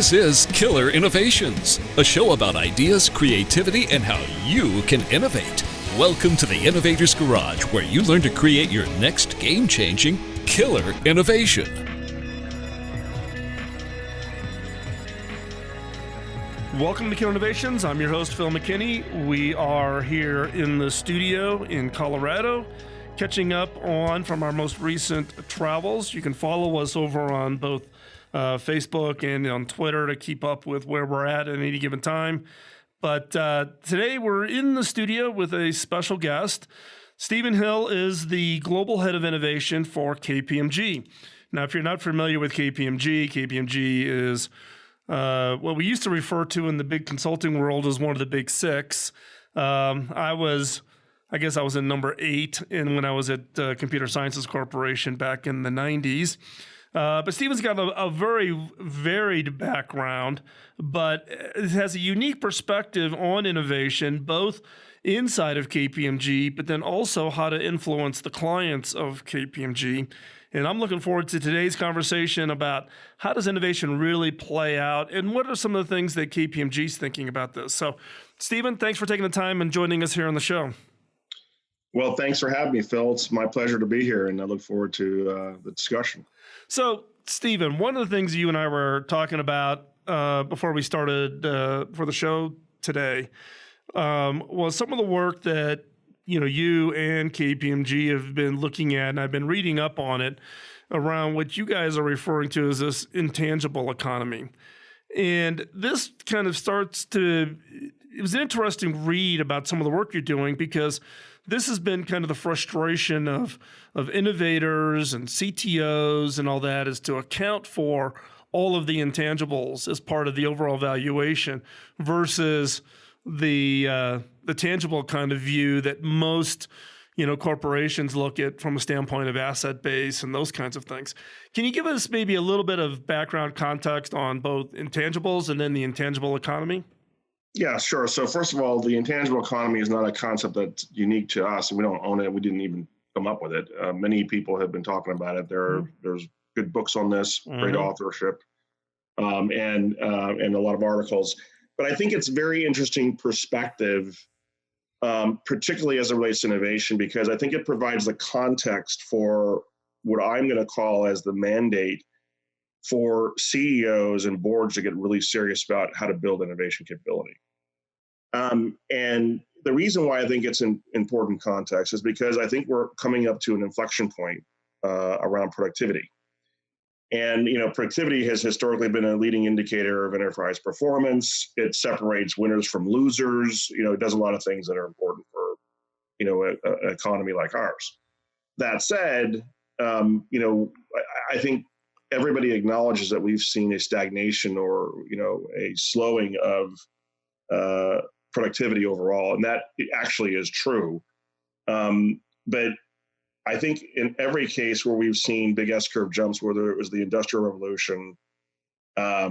This is Killer Innovations, a show about ideas, creativity, and how you can innovate. Welcome to the Innovator's Garage, where you learn to create your next game-changing killer innovation. Welcome to Killer Innovations. I'm your host, Phil McKinney. We are here in the studio in Colorado, catching up from our most recent travels. You can follow us over on both Facebook and on Twitter to keep up with where we're at any given time. But today we're in the studio with a special guest. Stephen Hill is the Global Head of Innovation for KPMG. Now, if you're not familiar with KPMG is what we used to refer to in the big consulting world as one of the big six. I guess I was in number 8 when I was at Computer Sciences Corporation back in the 90s. But Stephen's got a very varied background, but it has a unique perspective on innovation, both inside of KPMG, but then also how to influence the clients of KPMG. And I'm looking forward to today's conversation about how does innovation really play out and what are some of the things that KPMG is thinking about this. So, Stephen, thanks for taking the time and joining us here on the show. Well, thanks for having me, Phil. It's my pleasure to be here, and I look forward to the discussion. So, Stephen, one of the things you and I were talking about before we started for the show today was some of the work that you and KPMG have been looking at, and I've been reading up on it around what you guys are referring to as this intangible economy. And this kind of it was an interesting read about some of the work you're doing, because this has been kind of the frustration of innovators and CTOs and all that, is to account for all of the intangibles as part of the overall valuation versus the tangible kind of view that most corporations look at from a standpoint of asset base and those kinds of things. Can you give us maybe a little bit of background context on both intangibles and then the intangible economy? Yeah, sure. So first of all, the intangible economy is not a concept that's unique to us, and we don't own it. We didn't even come up with it. Many people have been talking about it. There's good books on this, great authorship, and a lot of articles. But I think it's very interesting perspective, particularly as it relates to innovation, because I think it provides the context for what I'm going to call as the mandate for CEOs and boards to get really serious about how to build innovation capability. And the reason why I think it's an important context is because I think we're coming up to an inflection point around productivity. And productivity has historically been a leading indicator of enterprise performance. It separates winners from losers. It does a lot of things that are important for an economy like ours. That said, I think everybody acknowledges that we've seen a stagnation or a slowing of productivity overall, and that actually is true. But I think in every case where we've seen big S-curve jumps, whether it was the Industrial Revolution, our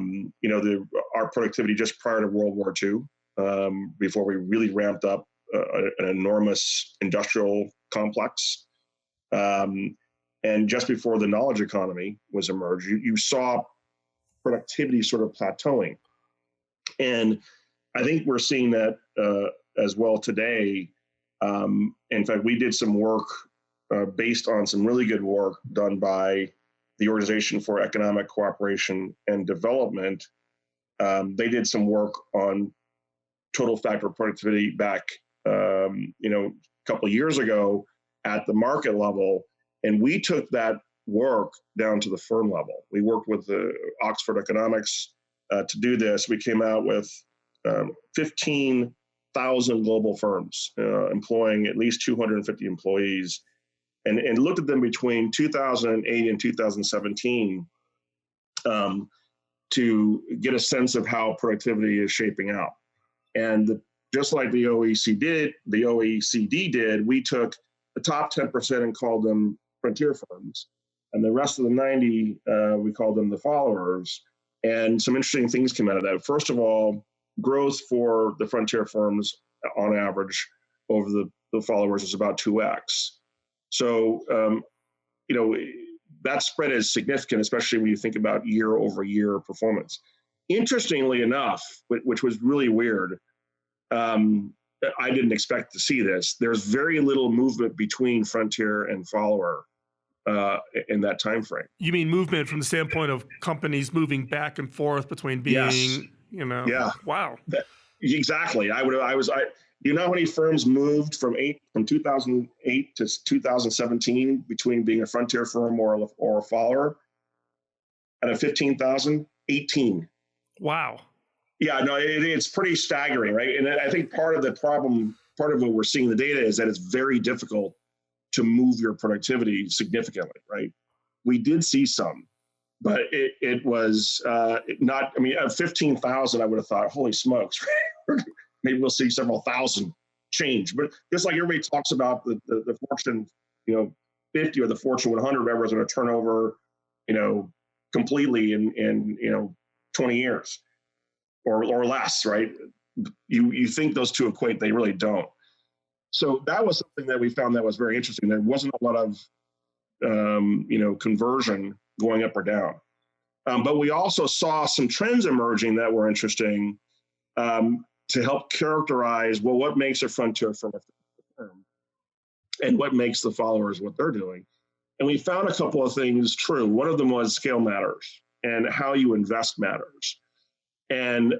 productivity just prior to World War II, before we really ramped up an enormous industrial complex, and just before the knowledge economy was emerged, you saw productivity sort of plateauing. And I think we're seeing that as well today. In fact, we did some work based on some really good work done by the Organization for Economic Cooperation and Development. They did some work on total factor productivity back, a couple of years ago at the market level. And we took that work down to the firm level. We worked with the Oxford Economics to do this. We came out with 15,000 global firms employing at least 250 employees, and looked at them between 2008 and 2017 to get a sense of how productivity is shaping out. And just like the OECD did, we took the top 10% and called them frontier firms, and the rest of the 90, we called them the followers. And some interesting things came out of that. First of all, growth for the frontier firms on average over the followers is about 2x. So, that spread is significant, especially when you think about year over year performance. Interestingly enough, which was really weird, I didn't expect to see this. There's very little movement between Frontier and Follower in that time frame. You mean movement from the standpoint of companies moving back and forth between being, Yes. Yeah. Wow. Exactly. You know how many firms moved from 2008 to 2017 between being a Frontier firm or a Follower? Out of 15,000, 18. Wow. Yeah, no, it's pretty staggering, right? And I think part of the problem, part of what we're seeing in the data is that it's very difficult to move your productivity significantly, right? We did see some, but it was not, I mean, at 15,000, I would have thought, holy smokes, maybe we'll see several thousand change. But just like everybody talks about the Fortune, 50 or the Fortune 100, whatever is going to turn over, completely in 20 years or less, right? You think those two equate, they really don't. So that was something that we found that was very interesting. There wasn't a lot of, conversion going up or down. But we also saw some trends emerging that were interesting to help characterize, well, what makes a Frontier from a firm and what makes the Followers what they're doing. And we found a couple of things true. One of them was scale matters and how you invest matters. And,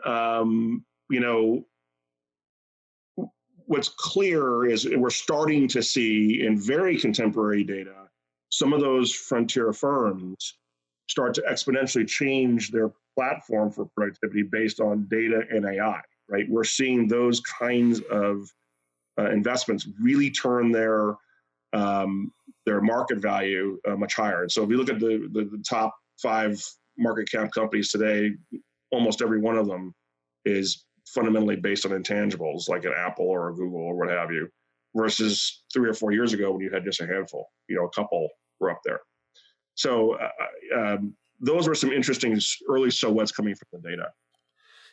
what's clear is we're starting to see in very contemporary data, some of those Frontier firms start to exponentially change their platform for productivity based on data and AI, right? We're seeing those kinds of investments really turn their market value much higher. And so if you look at the top 5 market cap companies today, almost every one of them is fundamentally based on intangibles like an Apple or a Google or what have you, versus 3 or 4 years ago when you had just a handful, a couple were up there. So those were some interesting early so what's coming from the data.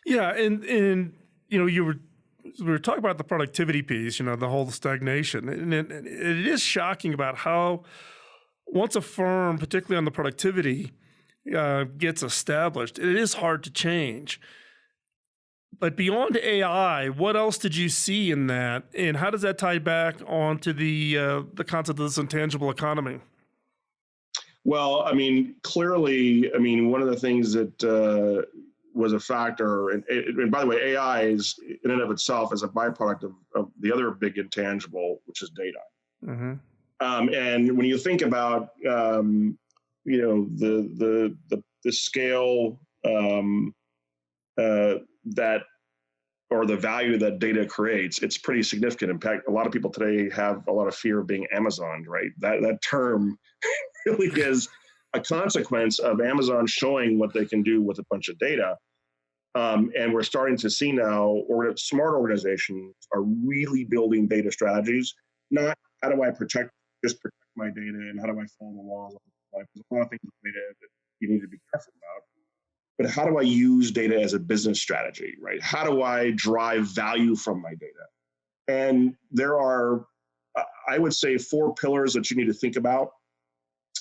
Yeah. And we were talking about the productivity piece, the whole stagnation. And it is shocking about how once a firm, particularly on the productivity, gets established, it is hard to change. But beyond AI, what else did you see in that? And how does that tie back onto the concept of this intangible economy? Well, clearly, one of the things that was a factor, and by the way, AI is in and of itself is a byproduct of the other big intangible, which is data. Mm-hmm. And when you think about, the scale that, or the value that data creates, it's pretty significant. In fact, a lot of people today have a lot of fear of being Amazoned, right? That term really is a consequence of Amazon showing what they can do with a bunch of data. And we're starting to see now, smart organizations are really building data strategies, not how do I protect my data and how do I follow the laws. There's a lot of things with data that you need to be careful about. But how do I use data as a business strategy, right? How do I drive value from my data? And there are, I would say, 4 pillars that you need to think about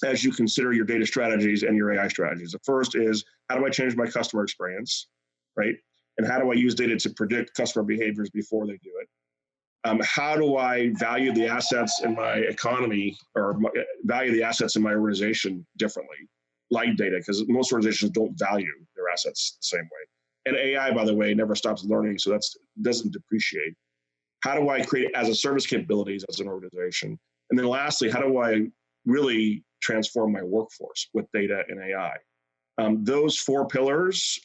as you consider your data strategies and your AI strategies. The first is, how do I change my customer experience, right? And how do I use data to predict customer behaviors before they do it? How do I value the assets in my economy or value the assets in my organization differently? Like data, because most organizations don't value their assets the same way. And AI, by the way, never stops learning, so that doesn't depreciate. How do I create as a service capabilities as an organization? And then lastly, how do I really transform my workforce with data and AI? Those 4 pillars,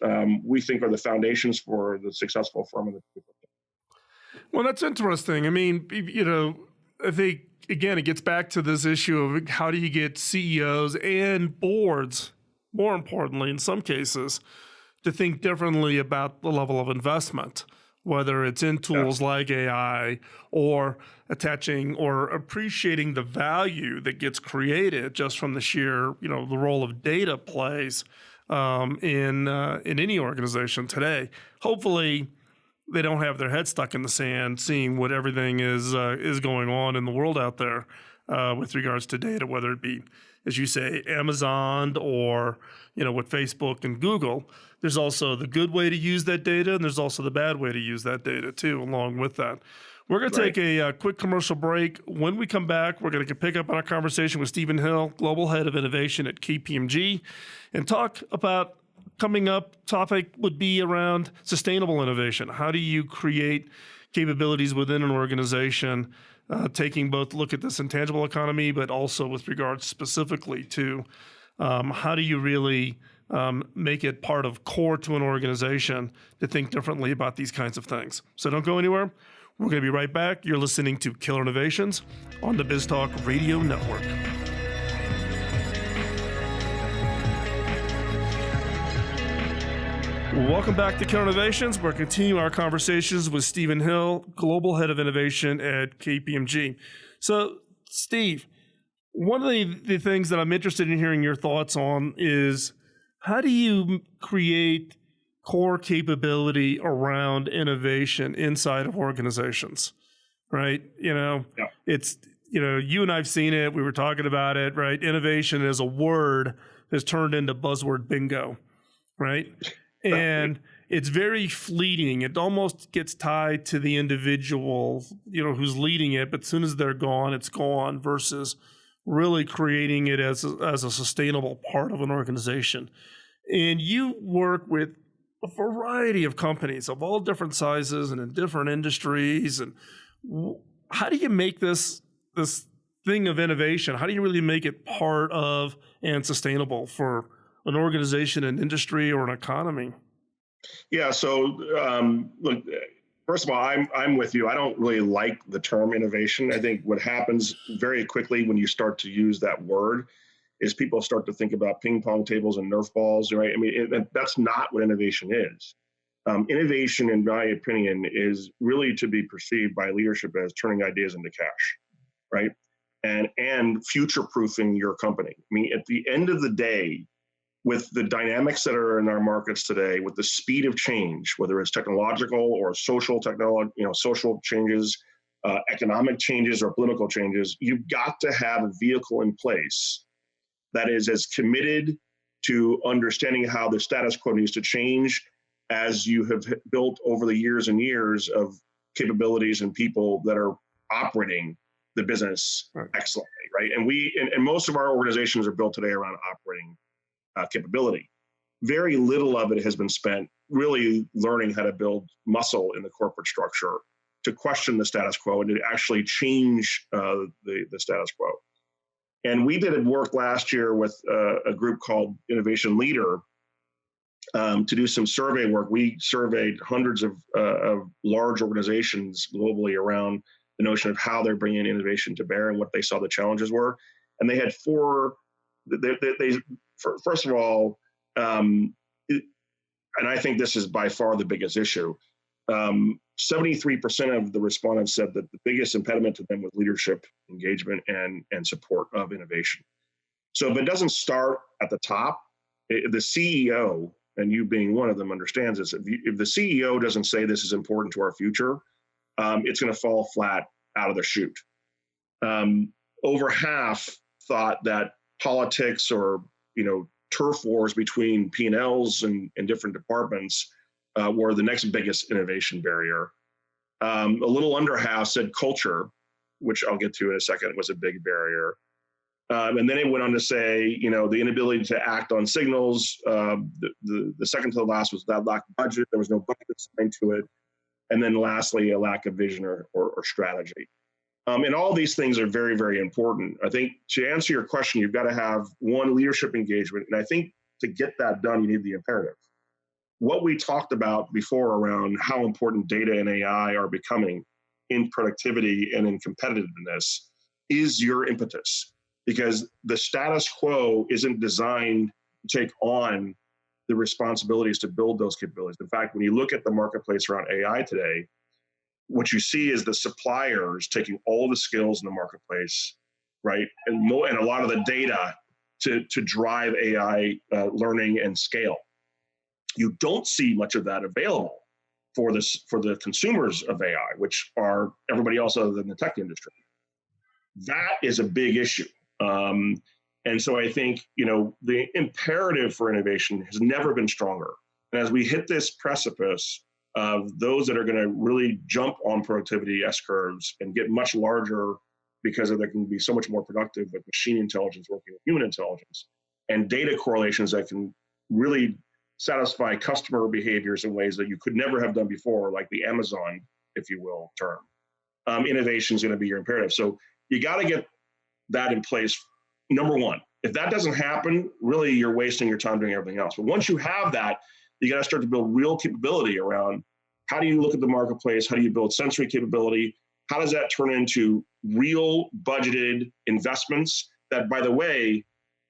we think, are the foundations for the successful firm in the future. Well, that's interesting. I think, again, it gets back to this issue of how do you get CEOs and boards, more importantly, in some cases, to think differently about the level of investment, whether it's in tools like AI or attaching or appreciating the value that gets created just from the sheer, the role of data plays in any organization today. Hopefully, they don't have their head stuck in the sand, seeing what everything is going on in the world out there with regards to data, whether it be as you say, Amazon or, with Facebook and Google, there's also the good way to use that data, and there's also the bad way to use that data too, along with that. We're going to take a quick commercial break. When we come back, we're going to pick up on our conversation with Stephen Hill, Global Head of Innovation at KPMG, and talk about coming up topic would be around sustainable innovation. How do you create capabilities within an organization, taking both look at this intangible economy, but also with regards specifically to how do you really make it part of core to an organization to think differently about these kinds of things. So don't go anywhere. We're going to be right back. You're listening to Killer Innovations on the BizTalk Radio Network. Welcome back to Killer Innovations. We're continuing our conversations with Stephen Hill, Global Head of Innovation at KPMG. So, Steve, one of the things that I'm interested in hearing your thoughts on is how do you create core capability around innovation inside of organizations, right? It's, you and I've seen it. We were talking about it, right? Innovation as a word has turned into buzzword bingo, right? And it's very fleeting. It almost gets tied to the individual, who's leading it. But as soon as they're gone, it's gone versus really creating it as a sustainable part of an organization. And you work with a variety of companies of all different sizes and in different industries. And how do you make this thing of innovation? How do you really make it part of and sustainable for an organization, an industry, or an economy? Yeah. So, look, first of all, I'm with you. I don't really like the term innovation. I think what happens very quickly when you start to use that word is people start to think about ping pong tables and Nerf balls, right? I mean, that's not what innovation is. Innovation, in my opinion, is really to be perceived by leadership as turning ideas into cash, right? And future-proofing your company. I mean, at the end of the day, with the dynamics that are in our markets today, with the speed of change, whether it's technological or social technology, social changes, economic changes, or political changes, you've got to have a vehicle in place that is as committed to understanding how the status quo needs to change as you have built over the years and years of capabilities and people that are operating the business excellently, right? And most of our organizations are built today around operating capability. Very little of it has been spent really learning how to build muscle in the corporate structure to question the status quo and to actually change the status quo. And we did work last year with a group called Innovation Leader to do some survey work. We surveyed hundreds of large organizations globally around the notion of how they're bringing innovation to bear and what they saw the challenges were. And they had first of all, and I think this is by far the biggest issue, 73% of the respondents said that the biggest impediment to them was leadership engagement and support of innovation. So if it doesn't start at the top, the CEO, and you being one of them, understands this. If the CEO doesn't say this is important to our future, it's going to fall flat out of the chute. Over half thought that politics or turf wars between P&Ls and different departments were the next biggest innovation barrier. A little under half said culture, which I'll get to in a second, was a big barrier. And then it went on to say, the inability to act on signals. The second to the last was that lack of budget. There was no budget assigned to it. And then lastly, a lack of vision or strategy. And all these things are very, very important. I think to answer your question, you've got to have one, leadership engagement. And I think to get that done, you need the imperative. What we talked about before around how important data and AI are becoming in productivity and in competitiveness is your impetus, because the status quo isn't designed to take on the responsibilities to build those capabilities. In fact, when you look at the marketplace around AI today, what you see is the suppliers taking all the skills in the marketplace, right, and a lot of the data to drive AI learning and scale. You don't see much of that available for the consumers of AI, which are everybody else other than the tech industry. That is a big issue. And so I think, the imperative for innovation has never been stronger. And as we hit this precipice of those that are going to really jump on productivity S curves and get much larger because they can be so much more productive with machine intelligence working with human intelligence and data correlations that can really satisfy customer behaviors in ways that you could never have done before, like the Amazon, if you will, term. Innovation is going to be your imperative. So you got to get that in place, number one. If that doesn't happen, really you're wasting your time doing everything else. But once you have that, you got to start to build real capability around how do you look at the marketplace? How do you build sensory capability? How does that turn into real budgeted investments that, by the way,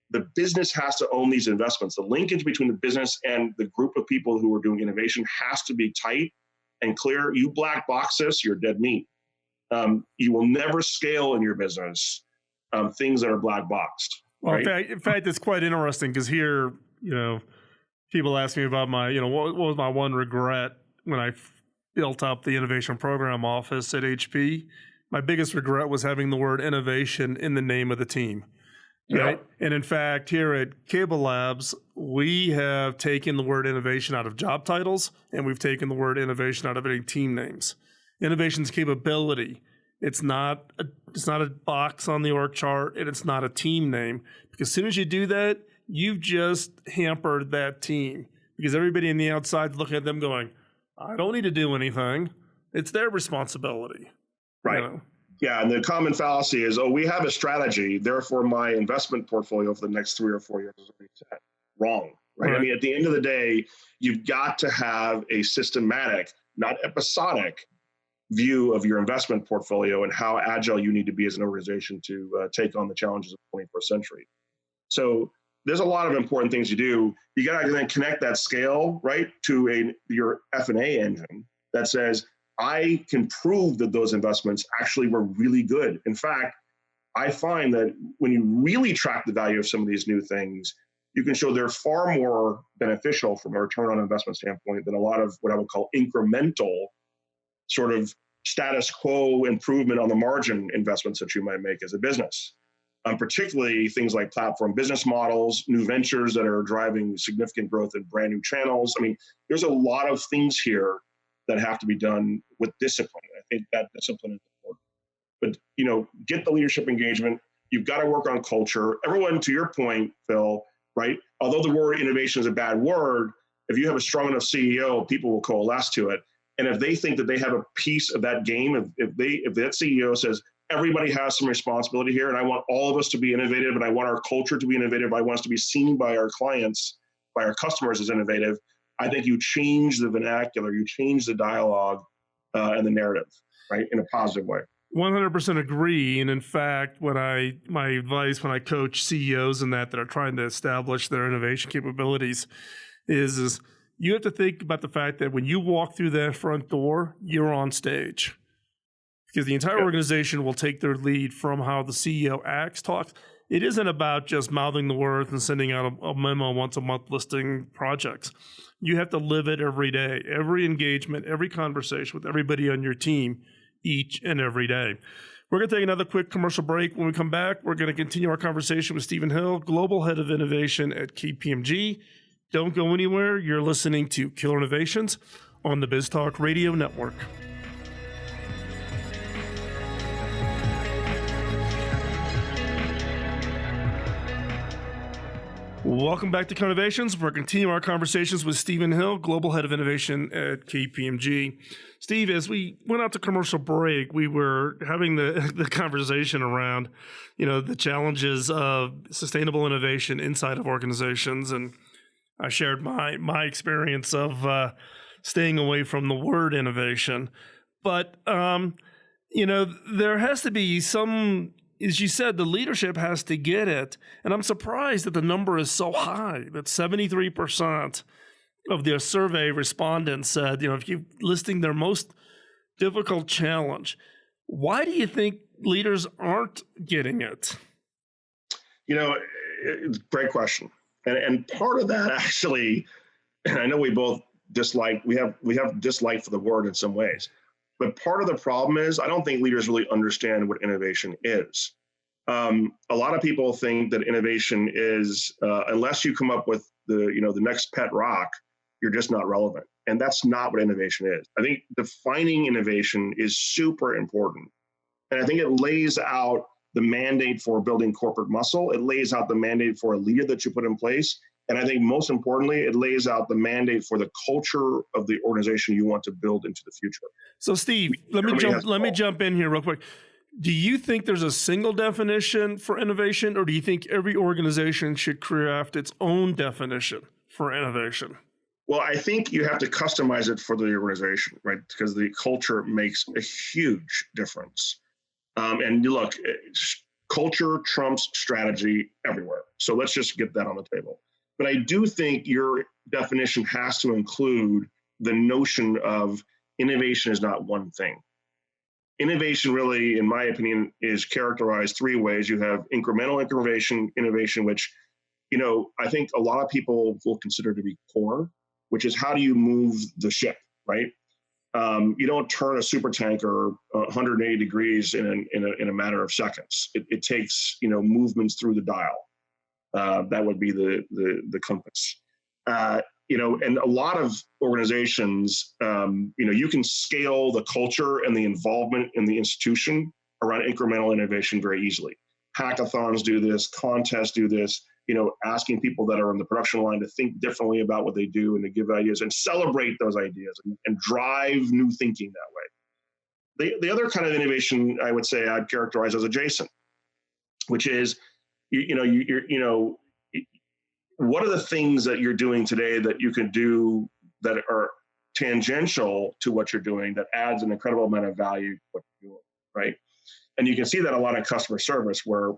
the business has to own these investments. The linkage between the business and the group of people who are doing innovation has to be tight and clear. You black box this, you're dead meat. You will never scale in your business things that are black boxed. Well, right? in fact, it's quite interesting because here, people ask me about my, what was my one regret when I built up the innovation program office at HP. My biggest regret was having the word innovation in the name of the team. Right. Yeah. And in fact, here at Cable Labs, we have taken the word innovation out of job titles, and we've taken the word innovation out of any team names. Innovation's capability. It's not a box on the org chart, and it's not a team name. Because as soon as you do that, you've just hampered that team. Because everybody on the outside looking at them going, I don't need to do anything. It's their responsibility. Right. Yeah, and the common fallacy is, we have a strategy, therefore my investment portfolio for the next 3 or 4 years is already set. Wrong, right? I mean, at the end of the day, you've got to have a systematic, not episodic, view of your investment portfolio and how agile you need to be as an organization to take on the challenges of the 21st century. So there's a lot of important things you do. You got to then connect that scale, right, to your F&A engine that says, I can prove that those investments actually were really good. In fact, I find that when you really track the value of some of these new things, you can show they're far more beneficial from a return on investment standpoint than a lot of what I would call incremental sort of status quo improvement on the margin investments that you might make as a business. Particularly things like platform business models, new ventures that are driving significant growth in brand new channels. I mean, there's a lot of things here that have to be done with discipline. I think that discipline is important. But, get the leadership engagement. You've got to work on culture. Everyone, to your point, Phil, right? Although the word innovation is a bad word, if you have a strong enough CEO, people will coalesce to it. And if they think that they have a piece of that game, if that CEO says, everybody has some responsibility here, and I want all of us to be innovative, and I want our culture to be innovative, I want us to be seen by our clients, by our customers as innovative, I think you change the vernacular, you change the dialogue and the narrative, right, in a positive way. 100% agree. And in fact, my advice when I coach CEOs and that are trying to establish their innovation capabilities is you have to think about the fact that when you walk through that front door, you're on stage. Because the entire organization will take their lead from how the CEO acts, talks. It isn't about just mouthing the words and sending out a memo once a month listing projects. You have to live it every day, every engagement, every conversation with everybody on your team, each and every day. We're going to take another quick commercial break. When we come back, we're going to continue our conversation with Stephen Hill, Global Head of Innovation at KPMG. Don't go anywhere. You're listening to Killer Innovations on the BizTalk Radio Network. Welcome back to Innovations. We're continuing our conversations with Stephen Hill, Global Head of Innovation at KPMG. Steve, as we went out to commercial break, we were having the conversation around, the challenges of sustainable innovation inside of organizations. And I shared my experience of staying away from the word innovation. But, there has to be some, as you said, the leadership has to get it. And I'm surprised that the number is so high, that 73% of their survey respondents said, if you're listing their most difficult challenge, why do you think leaders aren't getting it? It's a great question. And part of that actually, and I know we both we have dislike for the word in some ways. But part of the problem is I don't think leaders really understand what innovation is. A lot of people think that innovation is, unless you come up with the next pet rock, you're just not relevant. And that's not what innovation is. I think defining innovation is super important. And I think it lays out the mandate for building corporate muscle. It lays out the mandate for a leader that you put in place. And I think most importantly, it lays out the mandate for the culture of the organization you want to build into the future. So Steve, let me jump in here real quick. Do you think there's a single definition for innovation, or do you think every organization should craft its own definition for innovation? Well, I think you have to customize it for the organization, right? Because the culture makes a huge difference. And look, culture trumps strategy everywhere. So let's just get that on the table. But I do think your definition has to include the notion of innovation is not one thing. Innovation really, in my opinion, is characterized three ways. You have incremental innovation, which, I think a lot of people will consider to be core, which is how do you move the ship, right? You don't turn a super tanker 180 degrees in a matter of seconds. It takes, movements through the dial. That would be the compass. And a lot of organizations, you can scale the culture and the involvement in the institution around incremental innovation very easily. Hackathons do this, contests do this, asking people that are on the production line to think differently about what they do and to give ideas and celebrate those ideas and drive new thinking that way. The other kind of innovation I would say I'd characterize as adjacent, which is, what are the things that you're doing today that you can do that are tangential to what you're doing that adds an incredible amount of value to what you're doing, right? And you can see that a lot in customer service where,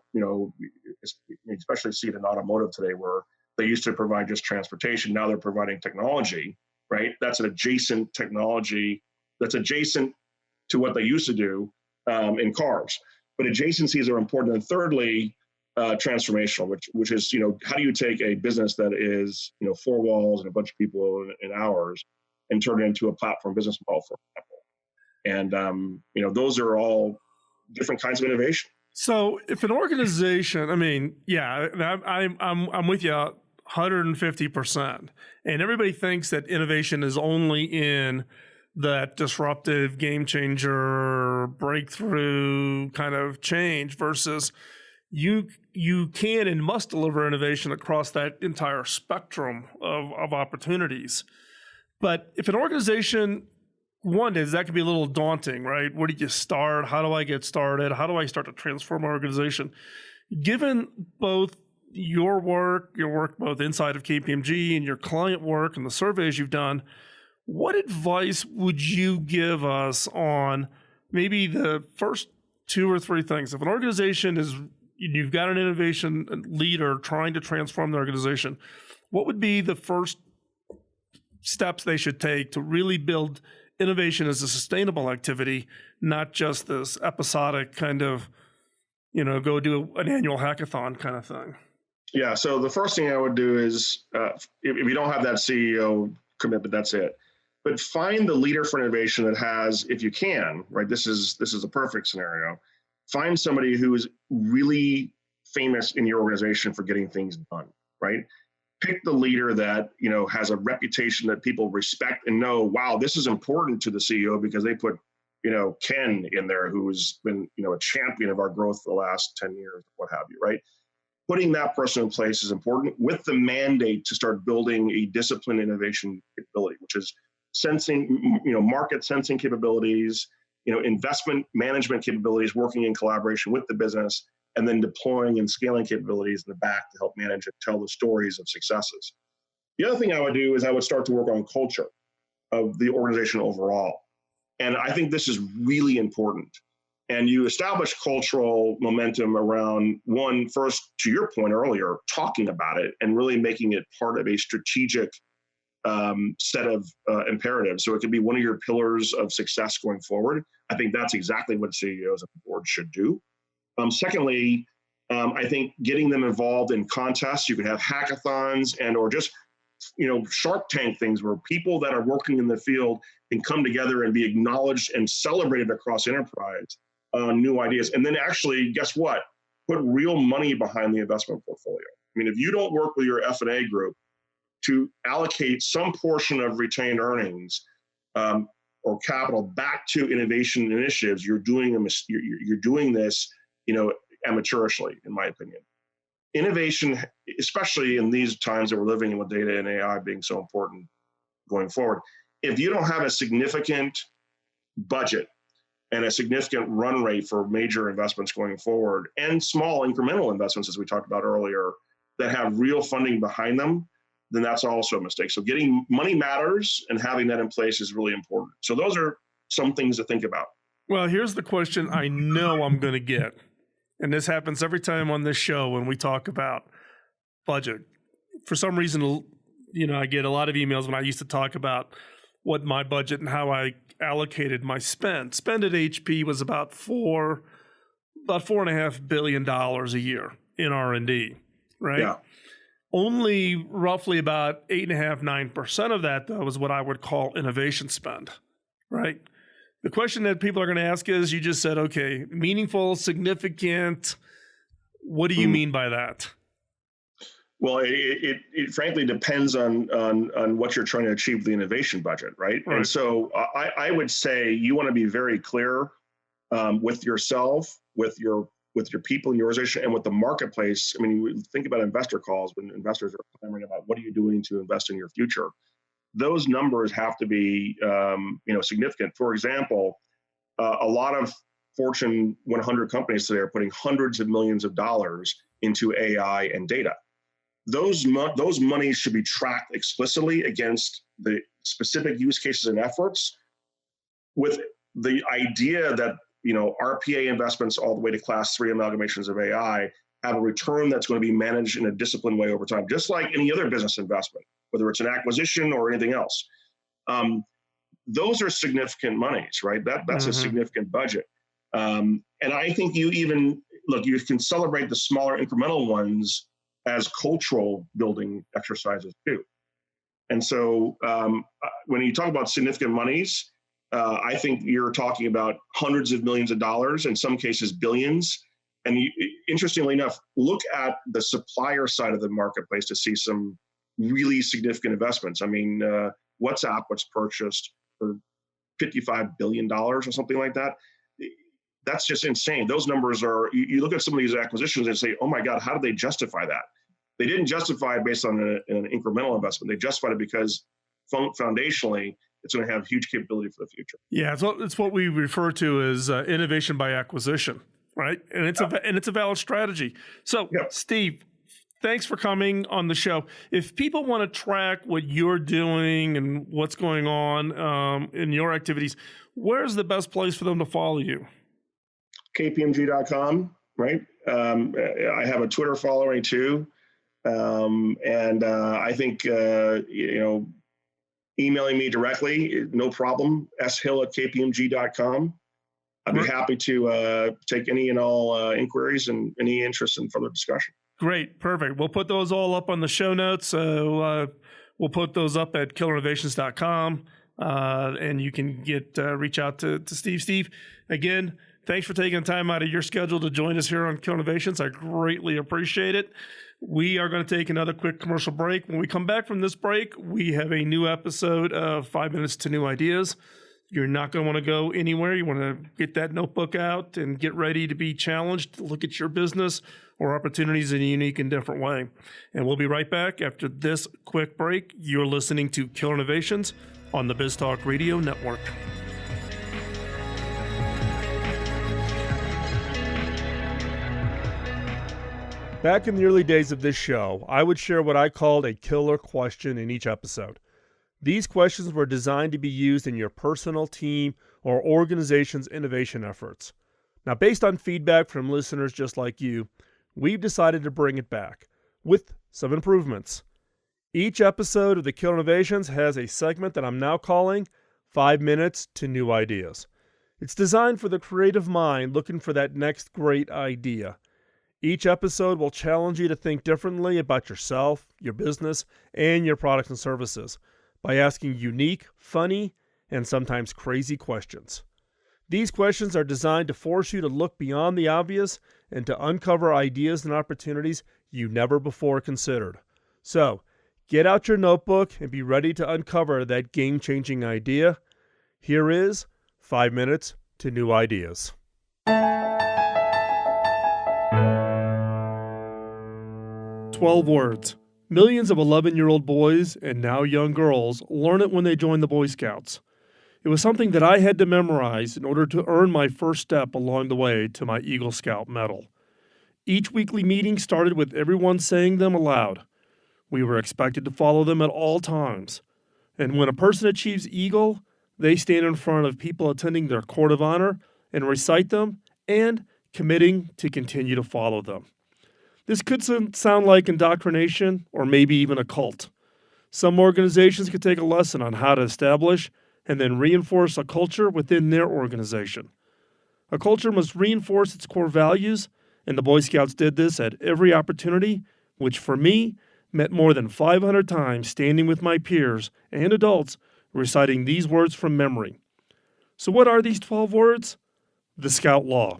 especially see it in automotive today where they used to provide just transportation. Now they're providing technology, right? That's an adjacent technology that's adjacent to what they used to do in cars. But adjacencies are important. And thirdly, transformational, which is, how do you take a business that is, four walls and a bunch of people in hours and turn it into a platform business model, for example. And, those are all different kinds of innovation. So if an organization, I'm with you 150%. And everybody thinks that innovation is only in that disruptive, game changer, breakthrough kind of change versus you can and must deliver innovation across that entire spectrum of opportunities. But if an organization, that can be a little daunting, right? Where do you start? How do I get started? How do I start to transform my organization? Given both your work both inside of KPMG and your client work and the surveys you've done, what advice would you give us on maybe the first two or three things? If an organization you've got an innovation leader trying to transform the organization, what would be the first steps they should take to really build innovation as a sustainable activity, not just this episodic kind of, go do an annual hackathon kind of thing? Yeah. So the first thing I would do is, if you don't have that CEO commitment, that's it. But find the leader for innovation that has, if you can, right? This is a perfect scenario. Find somebody who is really famous in your organization for getting things done, right? Pick the leader that, has a reputation that people respect and know, wow, this is important to the CEO because they put, Ken in there, who's been, a champion of our growth the last 10 years, what have you, right? Putting that person in place is important with the mandate to start building a disciplined innovation capability, which is sensing, market sensing capabilities, investment management capabilities, working in collaboration with the business, and then deploying and scaling capabilities in the back to help manage and tell the stories of successes. The other thing I would do is I would start to work on culture of the organization overall. And I think this is really important. And you establish cultural momentum around first, to your point earlier, talking about it and really making it part of a strategic set of imperatives. So it could be one of your pillars of success going forward. I think that's exactly what CEOs and the board should do. Secondly, I think getting them involved in contests. You could have hackathons or just, Shark Tank things where people that are working in the field can come together and be acknowledged and celebrated across enterprise on new ideas. And then actually, guess what? put real money behind the investment portfolio. I mean, if you don't work with your F&A group to allocate some portion of retained earnings or capital back to innovation initiatives, you're doing this, amateurishly, in my opinion. Innovation, especially in these times that we're living in with data and AI being so important going forward, if you don't have a significant budget and a significant run rate for major investments going forward and small incremental investments, as we talked about earlier, that have real funding behind them, then that's also a mistake. So getting money matters, and having that in place is really important. So those are some things to think about. Well, here's the question I know I'm going to get. And this happens every time on this show when we talk about budget. For some reason, I get a lot of emails when I used to talk about what my budget and how I allocated my spend. Spend at HP was about $4.5 billion a year in R&D, right? Yeah. Only roughly about 8.5-9% of that, though, is what I would call innovation spend, right? The question that people are going to ask is, you just said, okay, meaningful, significant. What do you mean by that? Well, it frankly depends on what you're trying to achieve with the innovation budget, right? And so I would say you want to be very clear with yourself, with your people in your organization, and with the marketplace. I mean, you think about investor calls when investors are clamoring about what are you doing to invest in your future. Those numbers have to be, significant. For example, a lot of Fortune 100 companies today are putting hundreds of millions of dollars into AI and data. Those monies should be tracked explicitly against the specific use cases and efforts, with the idea that RPA investments all the way to class 3 amalgamations of AI have a return that's going to be managed in a disciplined way over time, just like any other business investment, whether it's an acquisition or anything else. Those are significant monies, right? That's a significant budget. And I think you can celebrate the smaller incremental ones as cultural building exercises too. And so when you talk about significant monies, I think you're talking about hundreds of millions of dollars, in some cases billions. And interestingly enough, look at the supplier side of the marketplace to see some really significant investments. I mean, WhatsApp was purchased for $55 billion or something like that. That's just insane. Those numbers are, you look at some of these acquisitions and say, oh my God, how did they justify that? They didn't justify it based on an incremental investment. They justified it because foundationally, it's going to have huge capability for the future. Yeah, it's what we refer to as innovation by acquisition, right? And it's a valid strategy. So, Steve, thanks for coming on the show. If people want to track what you're doing and what's going on in your activities, where's the best place for them to follow you? KPMG.com, right? I have a Twitter following too. And I think, emailing me directly, no problem, shill@kpmg.com. I'd be happy to take any and all inquiries and any interest in further discussion. Great, perfect. We'll put those all up on the show notes. So we'll put those up at killerinnovations.com, and you can reach out to Steve. Steve, again, thanks for taking time out of your schedule to join us here on Killer Innovations. I greatly appreciate it. We are going to take another quick commercial break. When we come back from this break, we have a new episode of 5 Minutes to New Ideas. You're not going to want to go anywhere. You want to get that notebook out and get ready to be challenged, to look at your business or opportunities in a unique and different way. And we'll be right back after this quick break. You're listening to Killer Innovations on the BizTalk Radio Network. Back in the early days of this show, I would share what I called a killer question in each episode. These questions were designed to be used in your personal, team, or organization's innovation efforts. Now, based on feedback from listeners just like you, we've decided to bring it back with some improvements. Each episode of the Killer Innovations has a segment that I'm now calling 5 Minutes to New Ideas. It's designed for the creative mind looking for that next great idea. Each episode will challenge you to think differently about yourself, your business, and your products and services by asking unique, funny, and sometimes crazy questions. These questions are designed to force you to look beyond the obvious and to uncover ideas and opportunities you never before considered. So, get out your notebook and be ready to uncover that game-changing idea. Here is 5 minutes to new ideas. 12 words. Millions of 11-year-old boys and now young girls learn it when they join the Boy Scouts. It was something that I had to memorize in order to earn my first step along the way to my Eagle Scout medal. Each weekly meeting started with everyone saying them aloud. We were expected to follow them at all times. And when a person achieves Eagle, they stand in front of people attending their court of honor and recite them and committing to continue to follow them. This could sound like indoctrination or maybe even a cult. Some organizations could take a lesson on how to establish and then reinforce a culture within their organization. A culture must reinforce its core values, and the Boy Scouts did this at every opportunity, which for me meant more than 500 times standing with my peers and adults reciting these words from memory. So what are these 12 words? The Scout Law.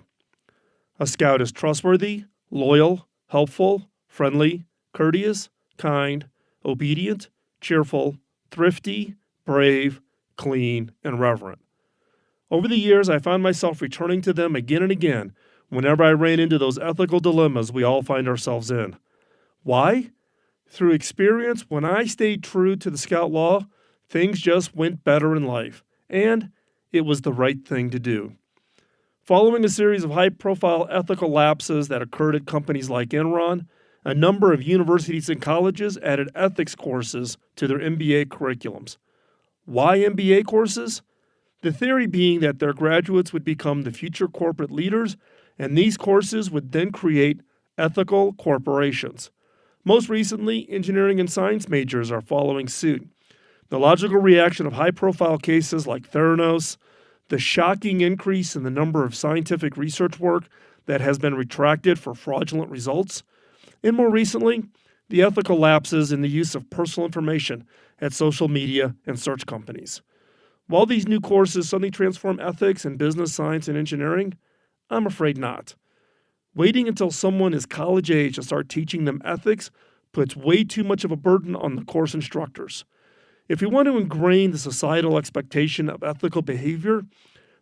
A scout is trustworthy, loyal, helpful, friendly, courteous, kind, obedient, cheerful, thrifty, brave, clean, and reverent. Over the years, I found myself returning to them again and again whenever I ran into those ethical dilemmas we all find ourselves in. Why? Through experience, when I stayed true to the Scout Law, things just went better in life, and it was the right thing to do. Following a series of high-profile ethical lapses that occurred at companies like Enron, a number of universities and colleges added ethics courses to their MBA curriculums. Why MBA courses? The theory being that their graduates would become the future corporate leaders, and these courses would then create ethical corporations. Most recently, engineering and science majors are following suit. The logical reaction of high-profile cases like Theranos, the shocking increase in the number of scientific research work that has been retracted for fraudulent results, and more recently, the ethical lapses in the use of personal information at social media and search companies. While these new courses suddenly transform ethics in business, science, and engineering, I'm afraid not. Waiting until someone is college age to start teaching them ethics puts way too much of a burden on the course instructors. If we want to ingrain the societal expectation of ethical behavior,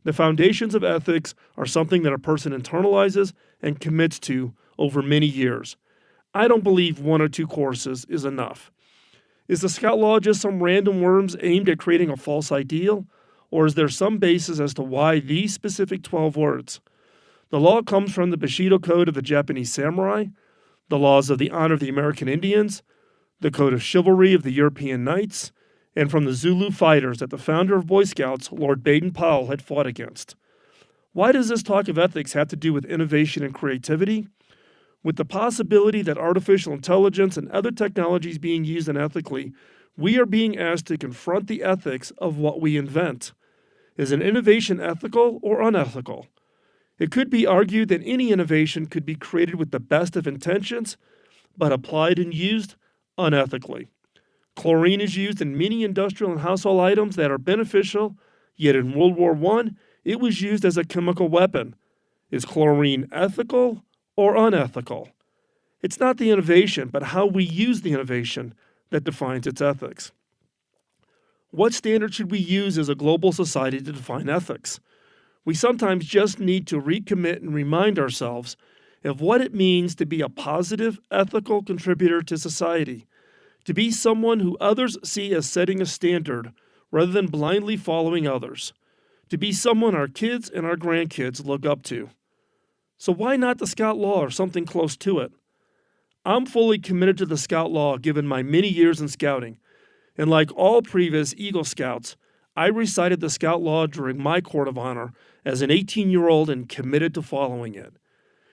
the foundations of ethics are something that a person internalizes and commits to over many years. I don't believe 1 or 2 courses is enough. Is the Scout Law just some random worms aimed at creating a false ideal? Or is there some basis as to why these specific 12 words? The law comes from the Bushido Code of the Japanese samurai, the laws of the honor of the American Indians, the Code of Chivalry of the European Knights, and from the Zulu fighters that the founder of Boy Scouts, Lord Baden-Powell, had fought against. Why does this talk of ethics have to do with innovation and creativity? With the possibility that artificial intelligence and other technologies being used unethically, we are being asked to confront the ethics of what we invent. Is an innovation ethical or unethical? It could be argued that any innovation could be created with the best of intentions, but applied and used unethically. Chlorine is used in many industrial and household items that are beneficial, yet in World War I, it was used as a chemical weapon. Is chlorine ethical or unethical? It's not the innovation, but how we use the innovation that defines its ethics. What standard should we use as a global society to define ethics? We sometimes just need to recommit and remind ourselves of what it means to be a positive, ethical contributor to society, to be someone who others see as setting a standard rather than blindly following others, to be someone our kids and our grandkids look up to. So why not the Scout Law or something close to it? I'm fully committed to the Scout Law given my many years in scouting, and like all previous Eagle Scouts, I recited the Scout Law during my court of honor as an 18-year-old and committed to following it.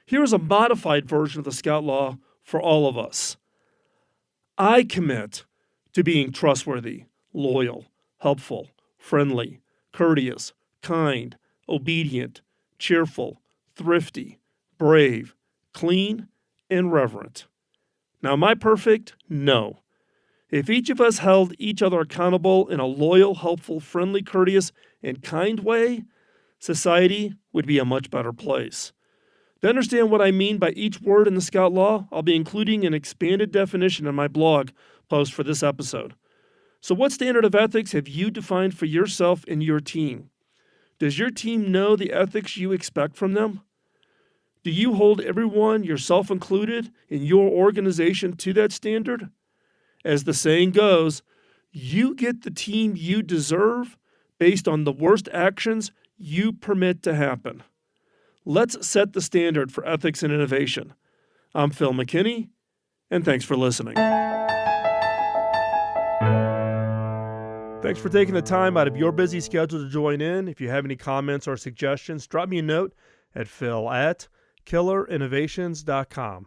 Here is a modified version of the Scout Law for all of us. I commit to being trustworthy, loyal, helpful, friendly, courteous, kind, obedient, cheerful, thrifty, brave, clean, and reverent. Now, am I perfect? No. If each of us held each other accountable in a loyal, helpful, friendly, courteous, and kind way, society would be a much better place. To understand what I mean by each word in the Scout Law, I'll be including an expanded definition in my blog post for this episode. So what standard of ethics have you defined for yourself and your team? Does your team know the ethics you expect from them? Do you hold everyone, yourself included, in your organization to that standard? As the saying goes, you get the team you deserve based on the worst actions you permit to happen. Let's set the standard for ethics and innovation. I'm Phil McKinney, and thanks for listening. Thanks for taking the time out of your busy schedule to join in. If you have any comments or suggestions, drop me a note at phil@killerinnovations.com.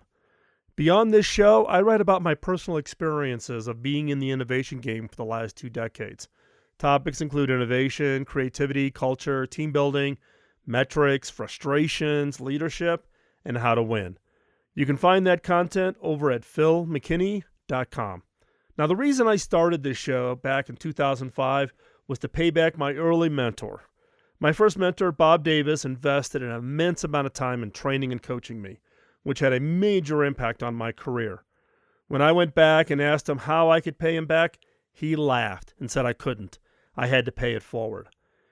Beyond this show, I write about my personal experiences of being in the innovation game for the last 2 decades. Topics include innovation, creativity, culture, team building, metrics, frustrations, leadership, and how to win. You can find that content over at philmckinney.com. Now, the reason I started this show back in 2005 was to pay back my early mentor. My first mentor, Bob Davis, invested an immense amount of time in training and coaching me, which had a major impact on my career. When I went back and asked him how I could pay him back, he laughed and said I couldn't. I had to pay it forward.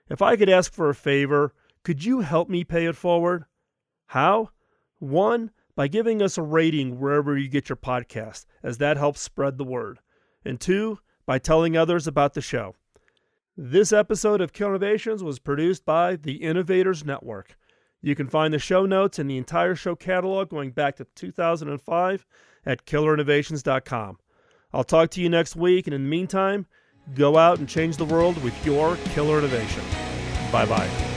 If I could ask for a favor, could you help me pay it forward? How? 1, by giving us a rating wherever you get your podcast, as that helps spread the word. And 2, by telling others about the show. This episode of Killer Innovations was produced by the Innovators Network. You can find the show notes and the entire show catalog going back to 2005 at killerinnovations.com. I'll talk to you next week, and in the meantime, go out and change the world with your killer innovation. Bye-bye.